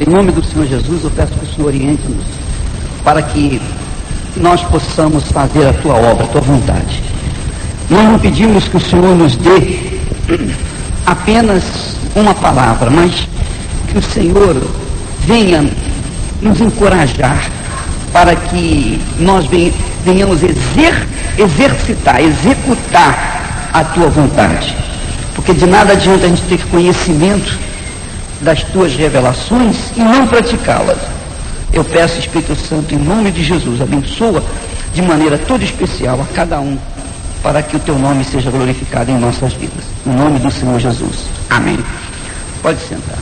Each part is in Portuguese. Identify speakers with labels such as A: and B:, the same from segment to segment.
A: Em nome do Senhor Jesus, eu peço que o Senhor oriente-nos para que nós possamos fazer a tua obra, a tua vontade. Nós não pedimos que o Senhor nos dê apenas uma palavra, mas que o Senhor venha nos encorajar para que nós venhamos exercitar, executar a tua vontade. Porque de nada adianta a gente ter conhecimento das tuas revelações e não praticá-las. Eu peço, Espírito Santo, em nome de Jesus, abençoa de maneira toda especial a cada um, para que o teu nome seja glorificado em nossas vidas. Em nome do Senhor Jesus. Amém. Pode sentar.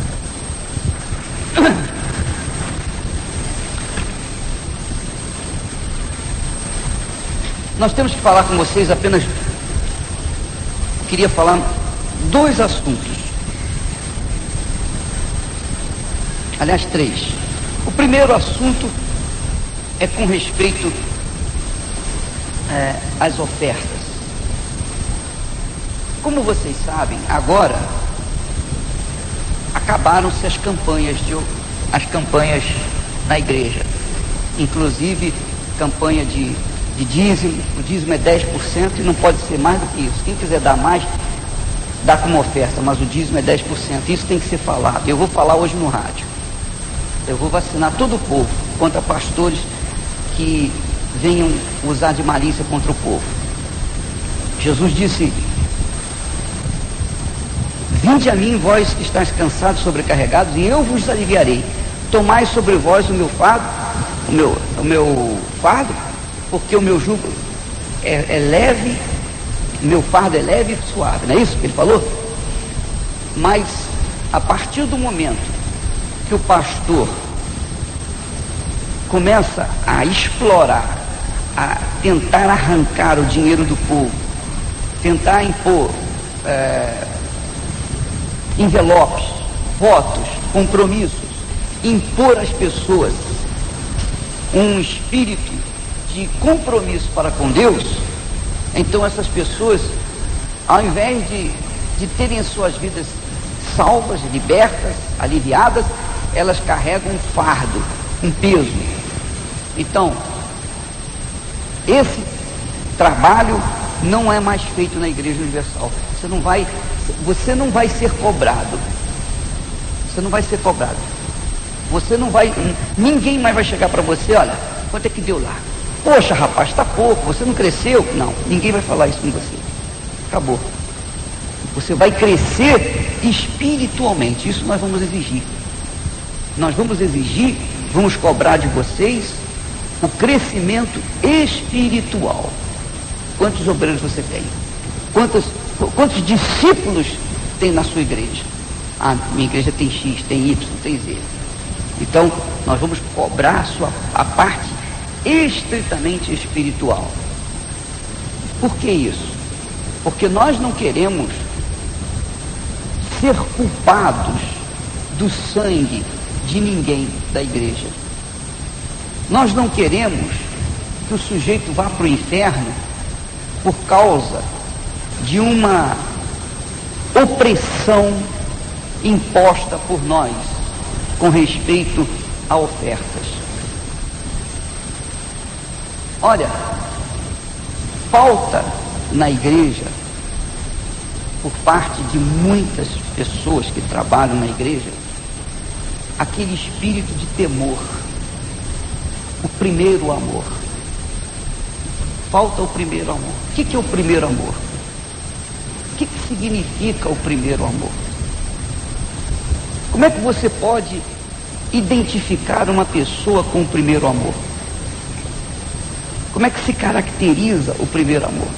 A: Nós temos que falar com vocês apenas... Queria falar dois assuntos. Aliás, três. O primeiro assunto é com respeito às ofertas. Como vocês sabem, agora acabaram-se as campanhas na igreja. Inclusive, campanha de dízimo. O dízimo é 10% e não pode ser mais do que isso. Quem quiser dar mais, dá como oferta, mas o dízimo é 10%. Isso tem que ser falado. Eu vou falar hoje no rádio. Eu vou vacinar todo o povo contra pastores que venham usar de malícia contra o povo. Jesus disse: vinde a mim, vós que estáis cansados e sobrecarregados, e eu vos aliviarei. Tomai sobre vós o meu fardo, o meu fardo, porque o meu jugo é leve, o meu fardo é leve e suave. Não é isso que ele falou? Mas a partir do momento que o pastor começa a explorar, a tentar arrancar o dinheiro do povo, tentar impor envelopes, votos, compromissos, impor às pessoas um espírito de compromisso para com Deus, então essas pessoas, ao invés de terem suas vidas salvas, libertas, aliviadas, elas carregam um fardo, um peso. Então, esse trabalho não é mais feito na Igreja Universal. Você não vai ser cobrado. Você não vai ser cobrado. Ninguém mais vai chegar para você: olha, quanto é que deu lá? Poxa, rapaz, está pouco, você não cresceu? Não, ninguém vai falar isso com você. Acabou. Você vai crescer espiritualmente. Isso nós vamos exigir. Nós vamos exigir, vamos cobrar de vocês o crescimento espiritual. Quantos obreiros você tem? Quantos discípulos tem na sua igreja? Ah, minha igreja tem X, tem Y, tem Z. Então, nós vamos cobrar a parte estritamente espiritual. Por que isso? Porque nós não queremos ser culpados do sangue de ninguém da igreja. Nós não queremos que o sujeito vá para o inferno por causa de uma opressão imposta por nós com respeito a ofertas. Olha, falta na igreja, por parte de muitas pessoas que trabalham na igreja, aquele espírito de temor, o primeiro amor. Falta o primeiro amor. O que é o primeiro amor? O que significa o primeiro amor? Como é que você pode identificar uma pessoa com o primeiro amor? Como é que se caracteriza o primeiro amor?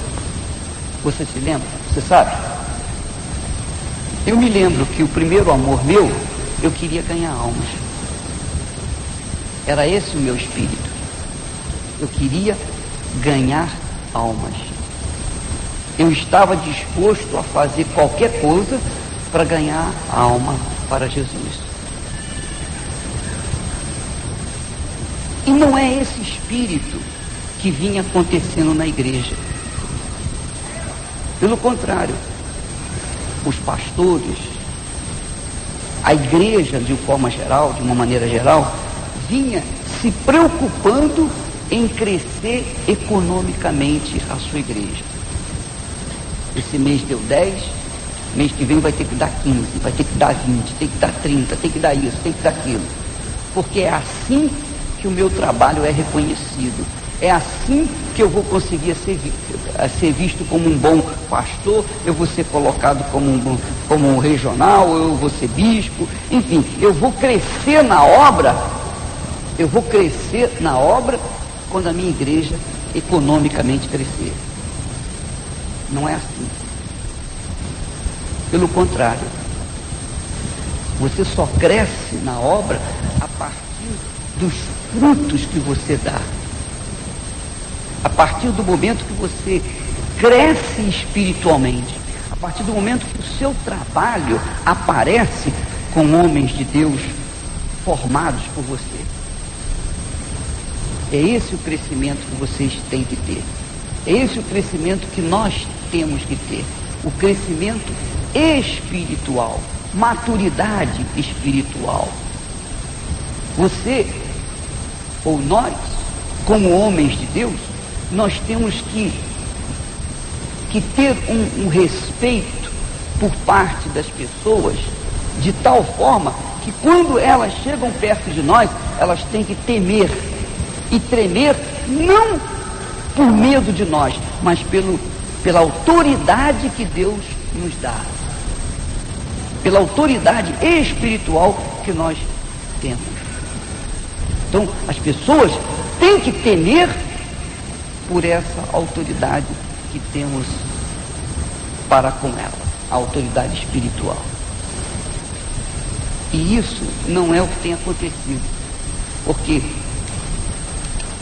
A: Você se lembra? Você sabe? Eu me lembro que o primeiro amor meu, eu queria ganhar almas. Era esse o meu espírito. Eu queria ganhar almas. Eu estava disposto a fazer qualquer coisa para ganhar a alma para Jesus. E não é esse espírito que vinha acontecendo na igreja. Pelo contrário, os pastores, a igreja, de uma maneira geral, vinha se preocupando em crescer economicamente a sua igreja. Esse mês deu 10, mês que vem vai ter que dar 15, vai ter que dar 20, tem que dar 30, tem que dar isso, tem que dar aquilo. Porque é assim que o meu trabalho é reconhecido. É assim que eu vou conseguir ser visto como um bom pastor, eu vou ser colocado como um regional, eu vou ser bispo, enfim, eu vou crescer na obra quando a minha igreja economicamente crescer. Não é assim. Pelo contrário, você só cresce na obra a partir dos frutos que você dá. A partir do momento que você cresce espiritualmente, a partir do momento que o seu trabalho aparece com homens de Deus formados por você. É esse o crescimento que vocês têm que ter. É esse o crescimento que nós temos que ter. O crescimento espiritual, maturidade espiritual. Você, ou nós, como homens de Deus, nós temos que ter um respeito por parte das pessoas, de tal forma que quando elas chegam perto de nós, elas têm que temer e tremer, não por medo de nós, mas pela autoridade que Deus nos dá, pela autoridade espiritual que nós temos. Então, as pessoas têm que temer por essa autoridade que temos para com ela, a autoridade espiritual. E isso não é o que tem acontecido, porque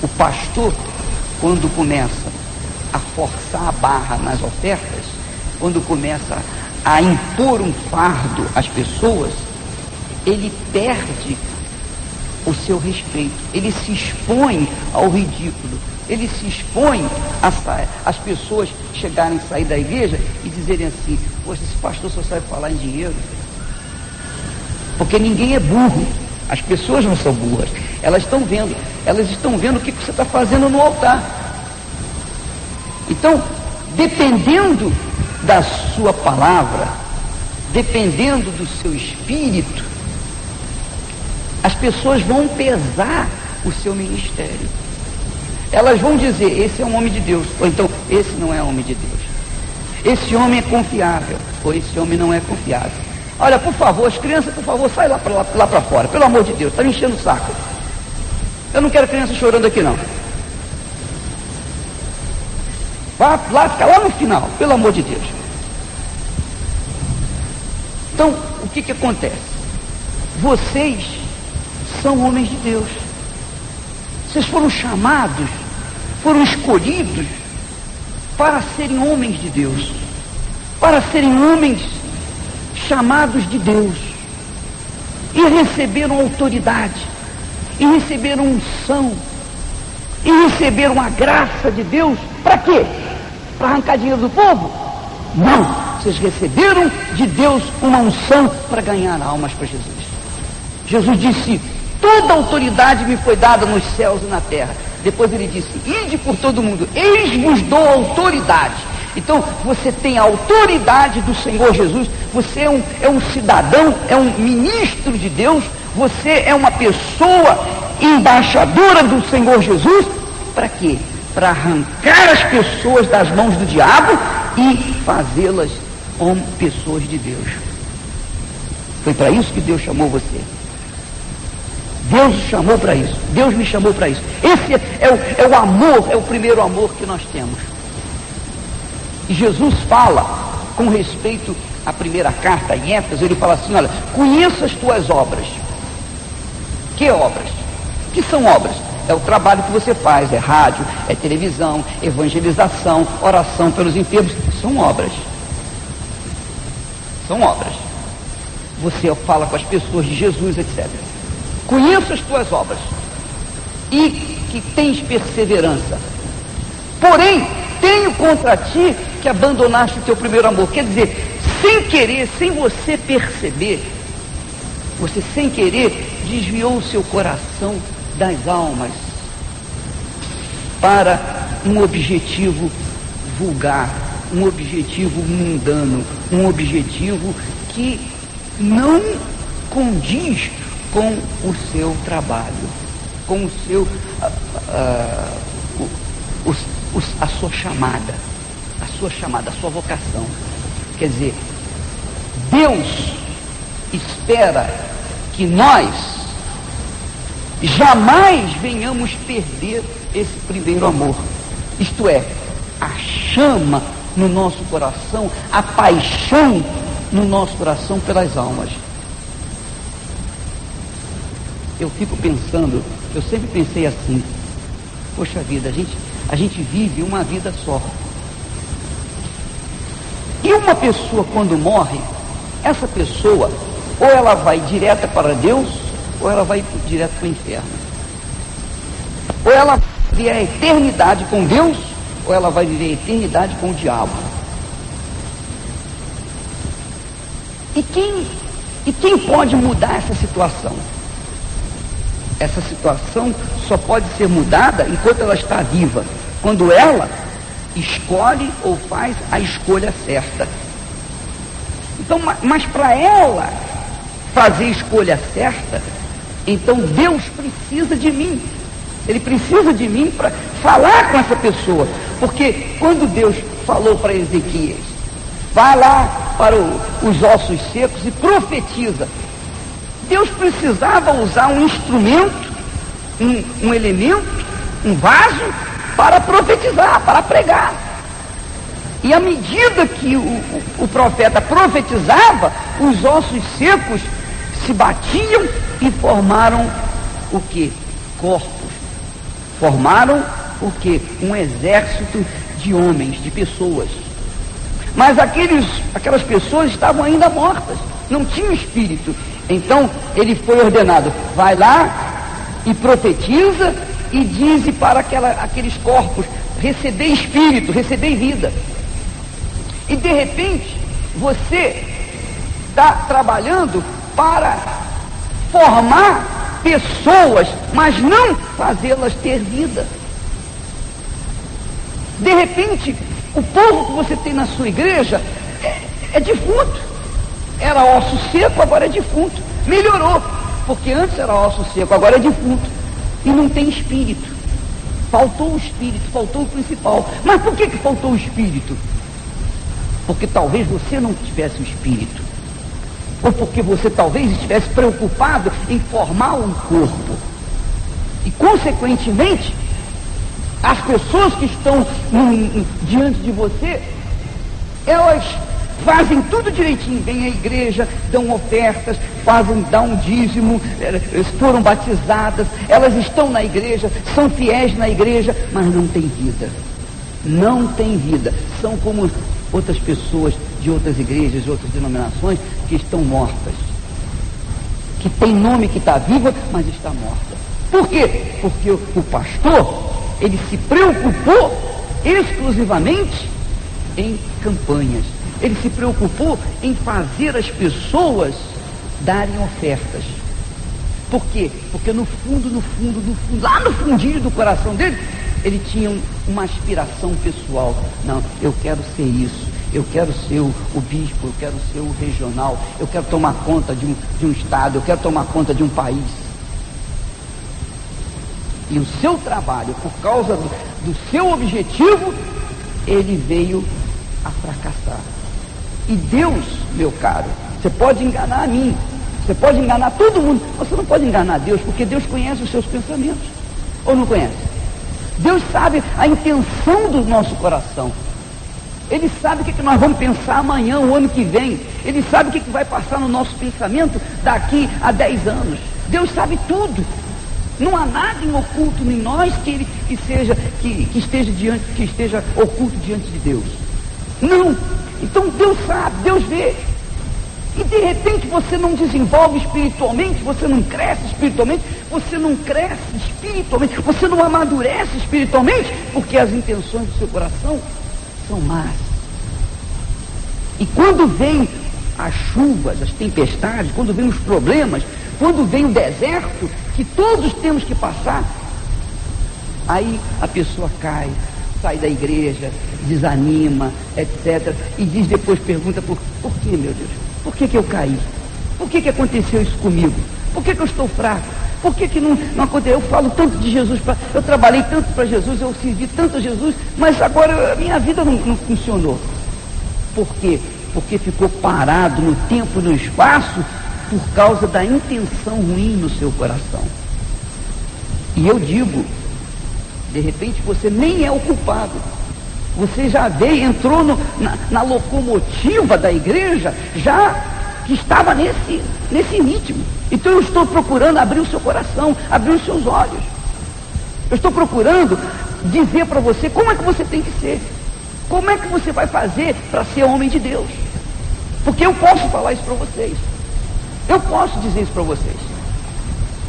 A: o pastor, quando começa a forçar a barra nas ofertas, quando começa a impor um fardo às pessoas, ele perde o seu respeito, ele se expõe ao ridículo, ele se expõe às pessoas chegarem, sair da igreja e dizerem assim: poxa, esse pastor só sabe falar em dinheiro. Porque ninguém é burro, as pessoas não são burras, elas estão vendo o que você está fazendo no altar. Então, dependendo da sua palavra, dependendo do seu espírito, as pessoas vão pesar o seu ministério. Elas vão dizer: esse é um homem de Deus, ou então esse não é homem de Deus. Esse homem é confiável, ou esse homem não é confiável. Olha, por favor, as crianças, por favor, sai lá para fora, pelo amor de Deus, está me enchendo o saco. Eu não quero criança chorando aqui não. Vá lá, fica lá no final, pelo amor de Deus. Então, o que acontece? Vocês são homens de Deus. Vocês foram chamados, foram escolhidos para serem homens de Deus, para serem homens chamados de Deus, e receberam autoridade, e receberam unção, e receberam a graça de Deus. Para quê? Para arrancar dinheiro do povo? Não, vocês receberam de Deus uma unção para ganhar almas para Jesus. Jesus disse: toda autoridade me foi dada nos céus e na terra. Depois ele disse: ide por todo mundo, eis-vos dou autoridade. Então você tem a autoridade do Senhor Jesus, você é um cidadão, é um ministro de Deus, você é uma pessoa embaixadora do Senhor Jesus. Para quê? Para arrancar as pessoas das mãos do diabo e fazê-las pessoas de Deus. Foi para isso que Deus chamou você. Deus chamou para isso. Deus me chamou para isso. Esse é o amor, é o primeiro amor que nós temos. E Jesus fala com respeito à primeira carta em Éfeso, ele fala assim: olha, conheça as tuas obras. Que obras? Que são obras? É o trabalho que você faz, é rádio, é televisão, evangelização, oração pelos enfermos, são obras. São obras. Você fala com as pessoas de Jesus, etc. Conheça as tuas obras e que tens perseverança. Porém, tenho contra ti que abandonaste o teu primeiro amor. Quer dizer, sem querer, sem você perceber, você sem querer desviou o seu coração das almas para um objetivo vulgar, um objetivo mundano, um objetivo que não condiz com o seu trabalho, com o seu, a sua chamada, a sua vocação. Quer dizer, Deus espera que nós jamais venhamos perder esse primeiro amor, isto é, a chama no nosso coração, a paixão no nosso coração pelas almas. Eu fico pensando, eu sempre pensei assim, poxa vida, a gente vive uma vida só. E uma pessoa quando morre, essa pessoa, ou ela vai direta para Deus, ou ela vai direto para o inferno. Ou ela vai viver a eternidade com Deus, ou ela vai viver a eternidade com o diabo. E quem pode mudar essa situação? Essa situação só pode ser mudada enquanto ela está viva, quando ela escolhe ou faz a escolha certa. Então, mas para ela fazer a escolha certa, então Deus precisa de mim. Ele precisa de mim para falar com essa pessoa. Porque quando Deus falou para Ezequias, vai lá para os ossos secos e profetiza, Deus precisava usar um instrumento, um elemento, um vaso, para profetizar, para pregar. E à medida que o profeta profetizava, os ossos secos se batiam e formaram o quê? Corpos. Formaram o quê? Um exército de homens, de pessoas. Mas aquelas pessoas estavam ainda mortas, não tinham espírito. Então ele foi ordenado, vai lá e profetiza e dize para aqueles corpos, receber espírito, receber vida. E de repente, você está trabalhando para formar pessoas, mas não fazê-las ter vida. De repente, o povo que você tem na sua igreja é defunto. Era osso seco, agora é defunto. Melhorou, porque antes era osso seco, agora é defunto. E não tem espírito. Faltou o espírito, faltou o principal. Mas por que faltou o espírito? Porque talvez você não tivesse o espírito. Ou porque você talvez estivesse preocupado em formar um corpo. E consequentemente, as pessoas que estão diante de você, elas fazem tudo direitinho, vêm à igreja, dão ofertas, dão um dízimo, foram batizadas, elas estão na igreja, são fiéis na igreja, mas não têm vida. Não têm vida. São como outras pessoas de outras igrejas, de outras denominações, que estão mortas. Que tem nome que está viva, mas está morta. Por quê? Porque o pastor, ele se preocupou exclusivamente em campanhas. Ele se preocupou em fazer as pessoas darem ofertas. Por quê? Porque no fundo, lá no fundinho do coração dele, ele tinha uma aspiração pessoal. Não, eu quero ser isso. Eu quero ser o bispo, eu quero ser o regional, eu quero tomar conta de um estado, eu quero tomar conta de um país. E o seu trabalho, por causa do seu objetivo, ele veio a fracassar. E Deus, meu caro, você pode enganar a mim, você pode enganar todo mundo, você não pode enganar Deus, porque Deus conhece os seus pensamentos. Ou não conhece? Deus sabe a intenção do nosso coração. Ele sabe o que nós vamos pensar amanhã, o ano que vem. Ele sabe o que vai passar no nosso pensamento daqui a 10 anos. Deus sabe tudo. Não há nada em oculto em nós que esteja oculto diante de Deus. Não. Então Deus sabe, Deus vê. E de repente você não desenvolve espiritualmente, você não cresce espiritualmente, você não amadurece espiritualmente, porque as intenções do seu coração são más. E quando vem as chuvas, as tempestades, quando vem os problemas, quando vem o deserto, que todos temos que passar, aí a pessoa cai, sai da igreja, desanima, etc. E diz depois, pergunta, por que, meu Deus? Por que eu caí? Por que aconteceu isso comigo? Por que eu estou fraco? Por que não aconteceu? Eu falo tanto de Jesus, eu trabalhei tanto para Jesus, eu servi tanto a Jesus, mas agora a minha vida não funcionou. Por quê? Porque ficou parado no tempo e no espaço por causa da intenção ruim no seu coração. E eu digo, de repente você nem é o culpado. Você já veio, entrou na locomotiva da igreja, já que estava nesse ritmo. Então eu estou procurando abrir o seu coração, abrir os seus olhos. Eu estou procurando dizer para você como é que você tem que ser. Como é que você vai fazer para ser homem de Deus? Porque eu posso falar isso para vocês. Eu posso dizer isso para vocês.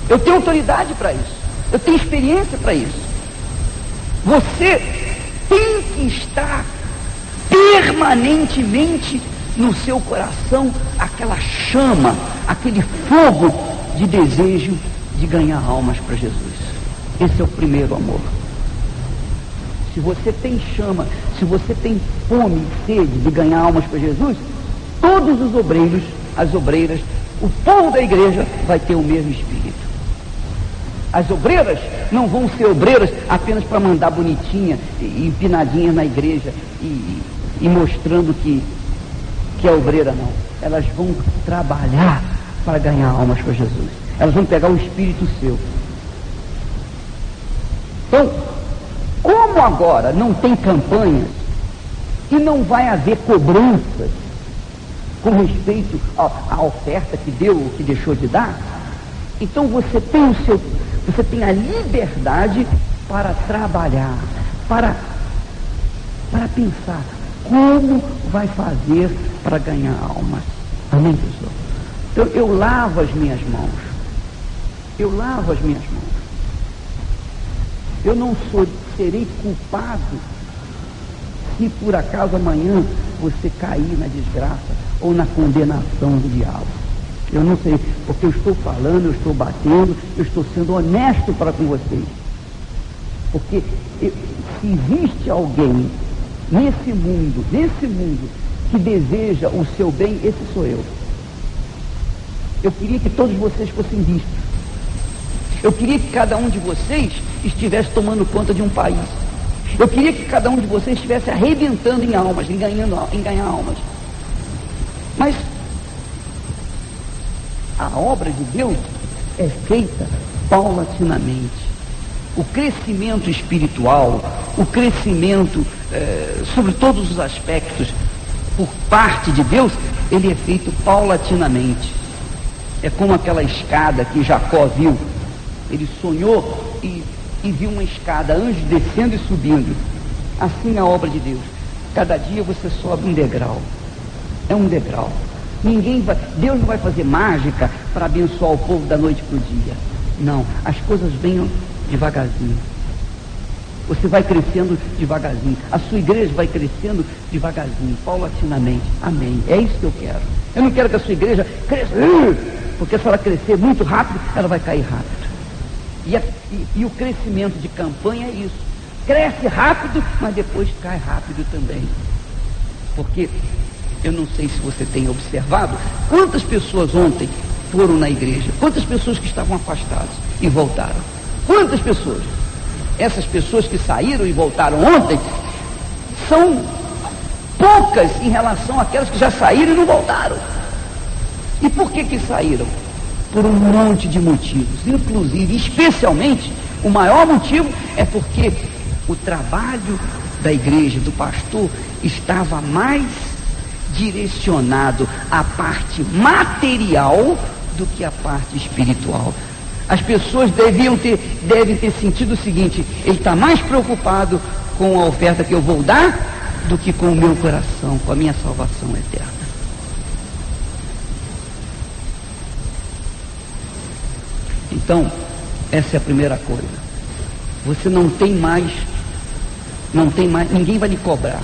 A: Eu tenho autoridade para isso. Eu tenho experiência para isso. Você tem que estar permanentemente no seu coração aquela chama, aquele fogo de desejo de ganhar almas para Jesus. Esse é o primeiro amor. Se você tem chama, se você tem fome e sede de ganhar almas para Jesus, todos os obreiros, as obreiras, o povo da igreja vai ter o mesmo espírito. As obreiras não vão ser obreiras apenas para mandar bonitinha e empinadinha na igreja e mostrando que é obreira, não. Elas vão trabalhar para ganhar almas para Jesus. Elas vão pegar o espírito seu. Então, como agora não tem campanhas e não vai haver cobranças com respeito à oferta que deu ou que deixou de dar, então você tem a liberdade para trabalhar, para pensar como vai fazer para ganhar almas. Amém, pessoal? Então eu lavo as minhas mãos. Eu lavo as minhas mãos. Eu não serei culpado se por acaso amanhã você cair na desgraça ou na condenação do diabo. Eu não sei, porque eu estou falando, eu estou batendo, eu estou sendo honesto para com vocês. Porque se existe alguém nesse mundo, que deseja o seu bem, esse sou eu. Eu queria que todos vocês fossem vistos. Eu queria que cada um de vocês estivesse tomando conta de um país. Eu queria que cada um de vocês estivesse arrebentando em almas, em ganhar almas. Mas a obra de Deus é feita paulatinamente. O crescimento espiritual, o crescimento sobre todos os aspectos por parte de Deus, ele é feito paulatinamente. É como aquela escada que Jacó viu. Ele sonhou e viu uma escada, anjos descendo e subindo. Assim é a obra de Deus. Cada dia você sobe um degrau. É um degrau. Deus não vai fazer mágica para abençoar o povo da noite para o dia. Não, as coisas venham devagarzinho. Você vai crescendo devagarzinho. A sua igreja vai crescendo devagarzinho, paulatinamente. Amém. É isso que eu quero. Eu não quero que a sua igreja cresça, porque se ela crescer muito rápido, ela vai cair rápido. E o crescimento de campanha é isso. Cresce rápido, mas depois cai rápido também. Porque eu não sei se você tem observado quantas pessoas ontem foram na igreja, quantas pessoas que estavam afastadas e voltaram. Quantas pessoas? Essas pessoas que saíram e voltaram ontem são poucas em relação àquelas que já saíram e não voltaram. E por que saíram? Por um monte de motivos, inclusive, especialmente, o maior motivo é porque o trabalho da igreja, do pastor, estava mais direcionado à parte material do que à parte espiritual. As pessoas devem ter sentido o seguinte: ele está mais preocupado com a oferta que eu vou dar do que com o meu coração, com a minha salvação eterna. Então, essa é a primeira coisa. Você não tem mais, ninguém vai lhe cobrar.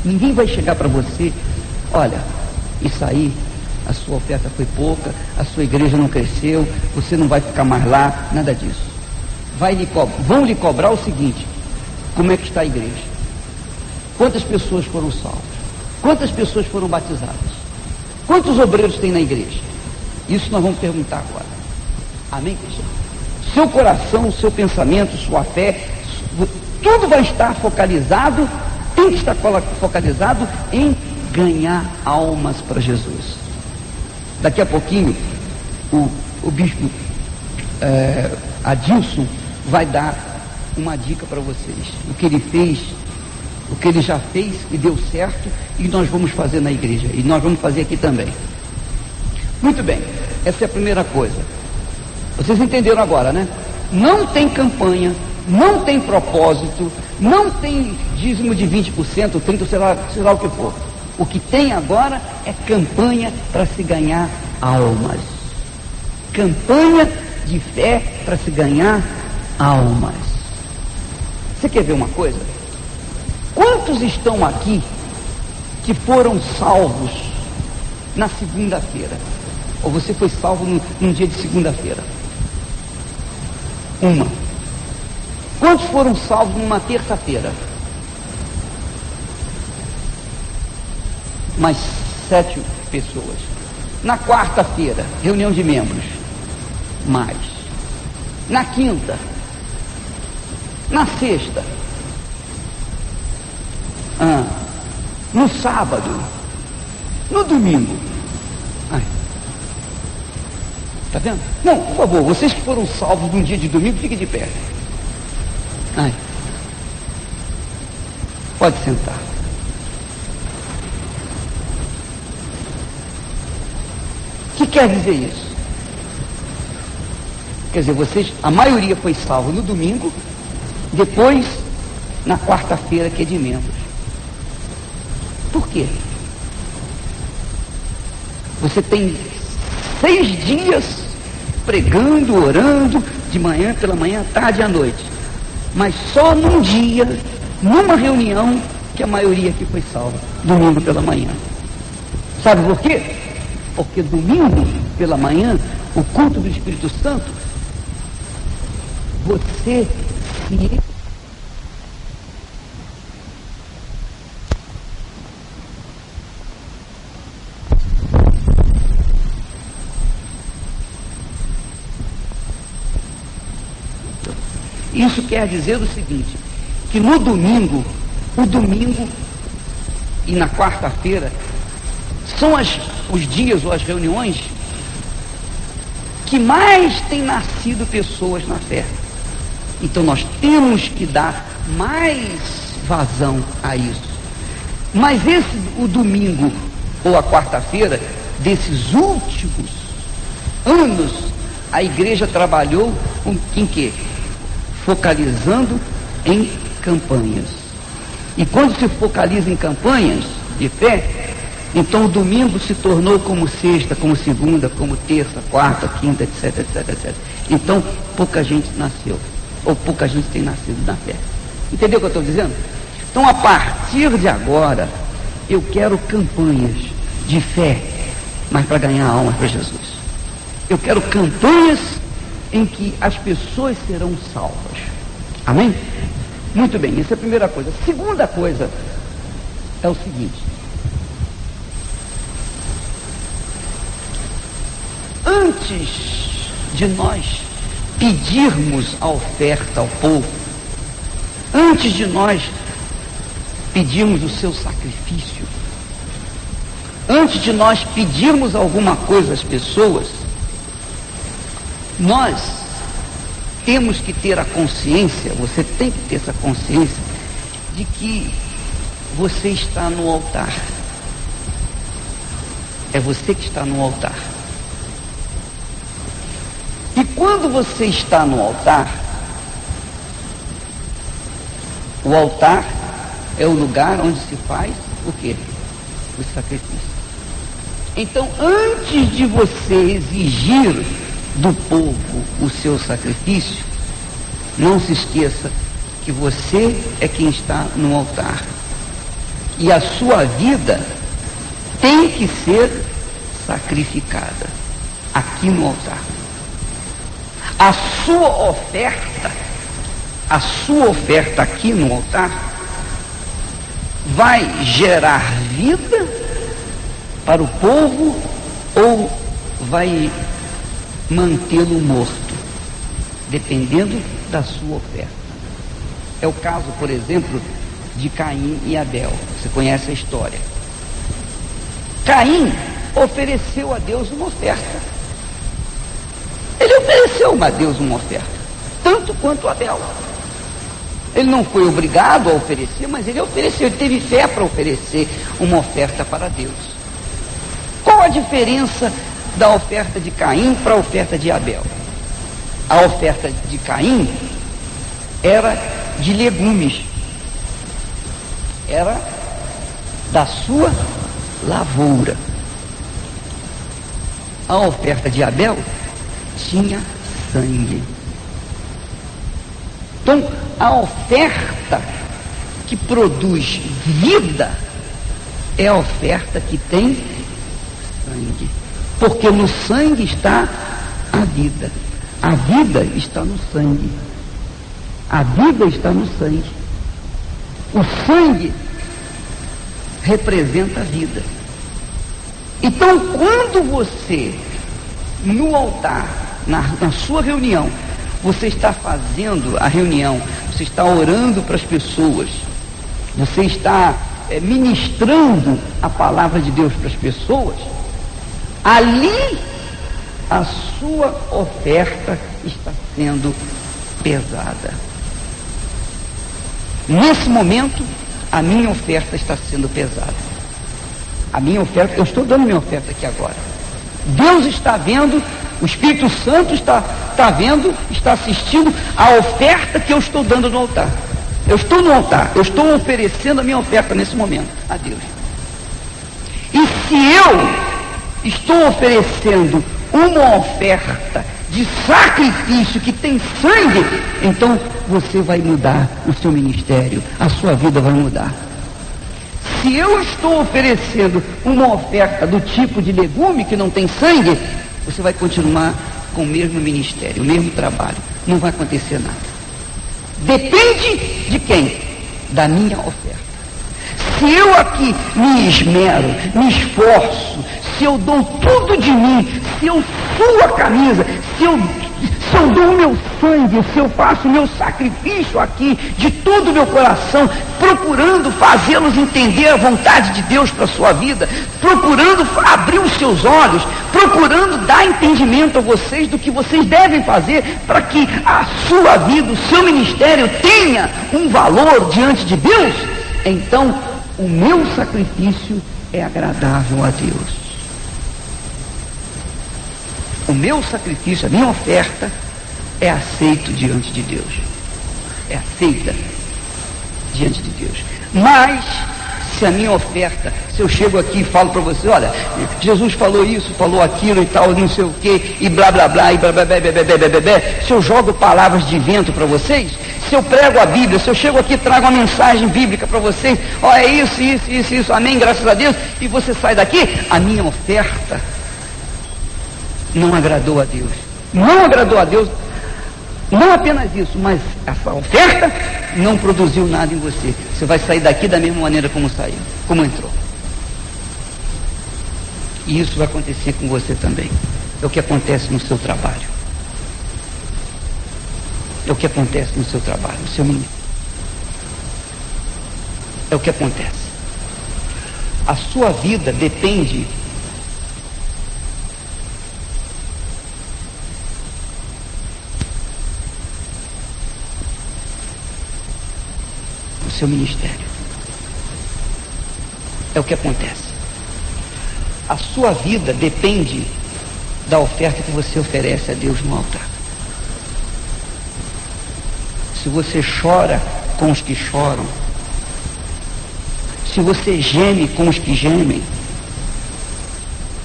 A: Ninguém vai chegar para você: olha, e sair, a sua oferta foi pouca, a sua igreja não cresceu, você não vai ficar mais lá, nada disso. Vão lhe cobrar o seguinte: como é que está a igreja? Quantas pessoas foram salvas? Quantas pessoas foram batizadas? Quantos obreiros tem na igreja? Isso nós vamos perguntar agora. Amém, Cristo? Seu coração, seu pensamento, sua fé, tudo vai estar focalizado, tem que estar focalizado em ganhar almas para Jesus. Daqui a pouquinho, o bispo Adilson vai dar uma dica para vocês. O que ele fez, o que ele já fez e deu certo, e nós vamos fazer na igreja, e nós vamos fazer aqui também. Muito bem, essa é a primeira coisa. Vocês entenderam agora, né? Não tem campanha, não tem propósito, não tem dízimo de 20%, 30%, sei lá o que for. O que tem agora é campanha para se ganhar almas. Campanha de fé para se ganhar almas. Você quer ver uma coisa? Quantos estão aqui que foram salvos na segunda-feira? Ou você foi salvo num dia de segunda-feira? Uma. Quantos foram salvos numa terça-feira? Mais 7 pessoas. Na quarta-feira, reunião de membros. Mais. Na quinta. Na sexta. No sábado. No domingo. Está vendo? Não, por favor, vocês que foram salvos num dia de domingo, fiquem de pé. Pode sentar. O que quer dizer isso? Quer dizer, a maioria foi salva no domingo, depois na quarta-feira, que é de membros. Por quê? Você tem 6 dias pregando, orando, de manhã, pela manhã, tarde e à noite. Mas só num dia, numa reunião, que a maioria aqui foi salva, domingo pela manhã. Sabe por quê? Porque domingo pela manhã, o culto do Espírito Santo, você se... Isso quer dizer o seguinte, que no domingo, o domingo e na quarta-feira, são os dias ou as reuniões que mais tem nascido pessoas na fé. Então nós temos que dar mais vazão a isso. Mas o domingo ou a quarta-feira, desses últimos anos, a igreja trabalhou em quê? Focalizando em campanhas. E quando se focaliza em campanhas de fé, então o domingo se tornou como sexta, como segunda, como terça, quarta, quinta, etc, etc, etc. Então pouca gente nasceu, ou pouca gente tem nascido na fé. Entendeu o que eu estou dizendo? Então a partir de agora, eu quero campanhas de fé, mas para ganhar almas para Jesus. Eu quero campanhas em que as pessoas serão salvas. Amém? Muito bem, essa é a primeira coisa. A segunda coisa é o seguinte: antes de nós pedirmos a oferta ao povo, antes de nós pedirmos o seu sacrifício, antes de nós pedirmos alguma coisa às pessoas, nós temos que ter a consciência, você tem que ter essa consciência de que você está no altar. É você que está no altar. E quando você está no altar, o altar é o lugar onde se faz o quê? O sacrifício. Então, antes de você exigir do povo o seu sacrifício, não se esqueça que você é quem está no altar. E a sua vida tem que ser sacrificada aqui no altar. A sua oferta aqui no altar vai gerar vida para o povo ou vai mantê-lo morto, dependendo da sua oferta. É o caso, por exemplo, de Caim e Abel. Você conhece a história. Caim ofereceu a Deus uma oferta. Ele ofereceu a Deus uma oferta, tanto quanto Abel. Ele não foi obrigado a oferecer, mas ele ofereceu, ele teve fé para oferecer uma oferta para Deus. Qual a diferença da oferta de Caim para a oferta de Abel? A oferta de Caim era de legumes, era da sua lavoura. A oferta de Abel tinha sangue. Então, a oferta que produz vida é a oferta que tem sangue, porque no sangue está a vida. A vida está no sangue. A vida está no sangue. O sangue representa a vida. Então, quando você, no altar, na sua reunião, você está fazendo a reunião, você está orando para as pessoas, você está ministrando a palavra de Deus para as pessoas, ali a sua oferta está sendo pesada. Nesse momento, a minha oferta está sendo pesada. A minha oferta, eu estou dando minha oferta aqui agora. Deus está vendo, o Espírito Santo está vendo, está assistindo a oferta que eu estou dando no altar. Eu estou no altar, eu estou oferecendo a minha oferta nesse momento a Deus. E se eu estou oferecendo uma oferta de sacrifício que tem sangue, então você vai mudar o seu ministério, a sua vida vai mudar. Se eu estou oferecendo uma oferta do tipo de legume que não tem sangue, você vai continuar com o mesmo ministério, o mesmo trabalho, não vai acontecer nada. Depende de quem? Da minha oferta. Se eu aqui me esmero, me esforço, se eu dou tudo de mim, se eu suo a camisa, se eu dou o meu sangue, se eu faço o meu sacrifício aqui, de todo o meu coração, procurando fazê-los entender a vontade de Deus para a sua vida, procurando abrir os seus olhos, procurando dar entendimento a vocês do que vocês devem fazer para que a sua vida, o seu ministério tenha um valor diante de Deus, então o meu sacrifício é agradável a Deus. O meu sacrifício, a minha oferta é aceito diante de Deus. É aceita diante de Deus. Mas, se a minha oferta, se eu chego aqui e falo para você, olha, Jesus falou isso, falou aquilo e tal, não sei o que, e blá blá blá, e blá blá blá, blá, blá, blá, blá, blá, se eu jogo palavras de vento para vocês, se eu prego a Bíblia, se eu chego aqui e trago uma mensagem bíblica para vocês, ó, é isso, amém, graças a Deus, e você sai daqui, a minha oferta não agradou a Deus. Não agradou a Deus, não apenas isso, mas essa oferta não produziu nada em você. Você vai sair daqui da mesma maneira como saiu, como entrou. E isso vai acontecer com você também. É o que acontece no seu trabalho. É o que acontece no seu trabalho, no seu ministério. É o que acontece. A sua vida depende seu ministério. É o que acontece. A sua vida depende da oferta que você oferece a Deus no altar. Se você chora com os que choram, se você geme com os que gemem,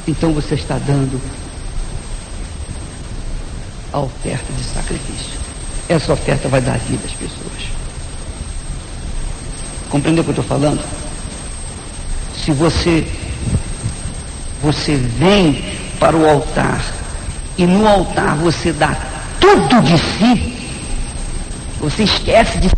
A: então você está dando a oferta de sacrifício. Essa oferta vai dar vida às pessoas. Compreendeu o que eu estou falando? Se você você vem para o altar e no altar você dá tudo de si, você esquece de